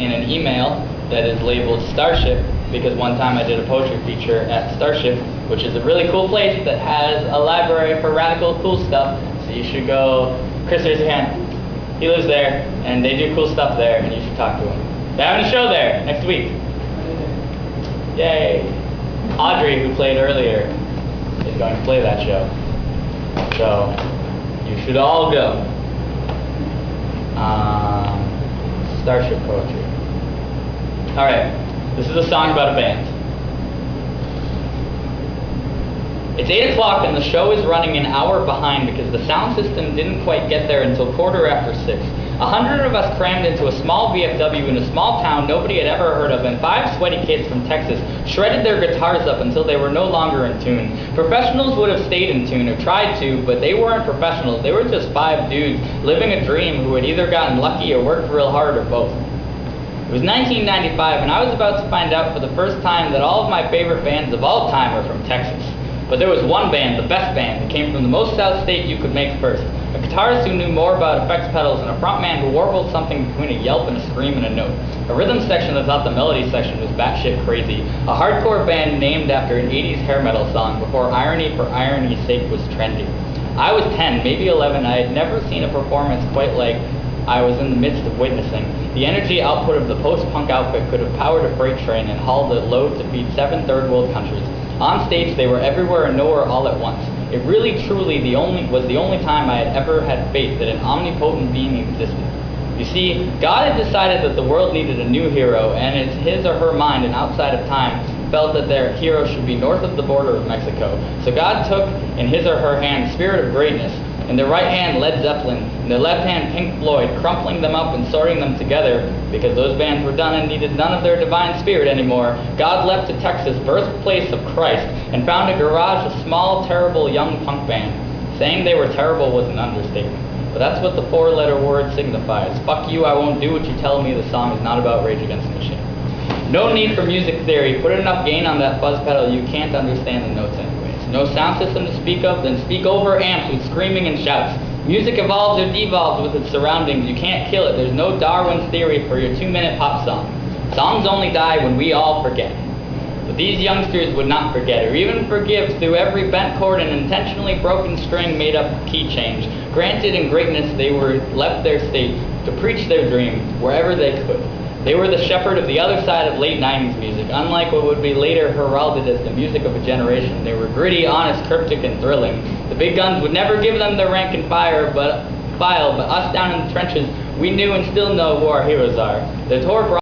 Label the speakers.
Speaker 1: in an email that is labeled Starship, because one time I did a poetry feature at Starship, which is a really cool place that has a library for radical cool stuff. So you should go. Chris, raise your hand. He lives there, and they do cool stuff there, and you should talk to him. They're having a show there next week. Yay! Audrey, who played earlier, is going to play that show. So you should all go. Starship poetry. All right, this is a song about a band. It's 8 o'clock and the show is running an hour behind because the sound system didn't quite get there until 6:15. 100 of us crammed into a small VFW in a small town nobody had ever heard of, and 5 sweaty kids from Texas shredded their guitars up until they were no longer in tune. Professionals would have stayed in tune or tried to, but they weren't professionals. They were just 5 dudes living a dream who had either gotten lucky or worked real hard or both. It was 1995 and I was about to find out for the first time that all of my favorite bands of all time are from Texas. But there was one band, the best band, that came from the most south state you could make first. A guitarist who knew more about effects pedals and a frontman who warbled something between a yelp and a scream and a note. A rhythm section that thought the melody section was batshit crazy. A hardcore band named after an 80s hair metal song before irony for irony's sake was trendy. I was 10, maybe 11. I had never seen a performance quite like I was in the midst of witnessing. The energy output of the post-punk outfit could have powered a freight train and hauled a load to feed 7 third-world countries. On stage, they were everywhere and nowhere all at once. It really, truly was the only time I had ever had faith that an omnipotent being existed. You see, God had decided that the world needed a new hero, and in his or her mind and outside of time, felt that their hero should be north of the border of Mexico. So God took in his or her hand the spirit of greatness. In their right hand, Led Zeppelin. In their left hand, Pink Floyd, crumpling them up and sorting them together because those bands were done and needed none of their divine spirit anymore. God left to Texas, birthplace of Christ, and found a garage of small, terrible young punk band. Saying they were terrible was an understatement. But that's what the 4-letter word signifies. Fuck you, I won't do what you tell me. The song is not about Rage Against the Machine. No need for music theory. Put enough gain on that fuzz pedal, you can't understand the notes anyways. No sound system to speak of, then speak over amps with screaming and shouts. Music evolves or devolves with its surroundings. You can't kill it. There's no Darwin's theory for your 2-minute pop song. Songs only die when we all forget. But these youngsters would not forget or even forgive. Through every bent chord and intentionally broken string made up key change. Granted in greatness they were left their state to preach their dream wherever they could. They were the shepherd of the other side of late 90s music. Unlike what would be later heralded as the music of a generation, they were gritty, honest, cryptic, and thrilling. The big guns would never give them the rank and file, but us down in the trenches, we knew and still know who our heroes are. The tour brought